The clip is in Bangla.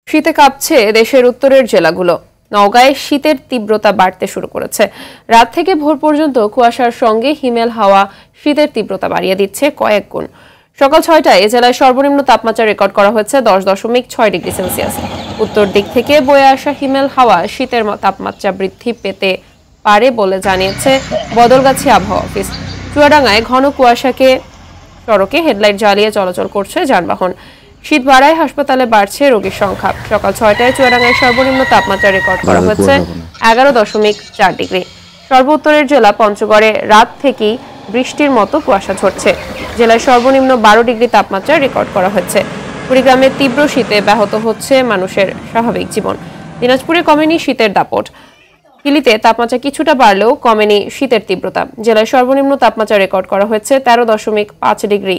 শীতে কাঁপছে দেশের উত্তরের জেলাগুলো। নওগাঁয় শীতের তীব্রতা বাড়তে শুরু করেছে। রাত থেকে ভোর পর্যন্ত কুয়াশার সঙ্গে হিমেল হাওয়া শীতের তীব্রতা বাড়িয়ে দিচ্ছে কয়েক গুণ। সকাল 6টায় জেলায় সর্বনিম্ন তাপমাত্রা রেকর্ড করা হয়েছে 10.6 ডিগ্রি সেলসিয়াস। উত্তর দিক থেকে বয়ে আসা হিমেল হাওয়া শীতের তাপমাত্রা বৃদ্ধি পেতে পারে বলে জানিয়েছে বদলগাছি আবহাওয়া অফিস। চুয়াডাঙ্গায় ঘন কুয়াশাকে সড়কে হেডলাইট জ্বালিয়ে চলাচল করছে যানবাহন। শীত বাড়ায় হাসপাতালে বাড়ছে রোগীর সংখ্যা। সকাল 6টায় চুয়াডাঙ্গায় সর্বনিম্ন তাপমাত্রা রেকর্ড করা হয়েছে 11.4 ডিগ্রি। সর্বোত্তরের জেলা পঞ্চগড়ে রাত থেকেই বৃষ্টির মতো কুয়াশা ঝরছে। জেলায় সর্বনিম্ন 12 ডিগ্রি তাপমাত্রা রেকর্ড করা হয়েছে। কুড়িগ্রামে তীব্র শীতে ব্যাহত হচ্ছে মানুষের স্বাভাবিক জীবন। দিনাজপুরে কমেনি শীতের দাপট। হিলিতে তাপমাত্রা কিছুটা বাড়লেও কমেনি শীতের তীব্রতা। জেলায় সর্বনিম্ন তাপমাত্রা রেকর্ড করা হয়েছে 13.5 ডিগ্রি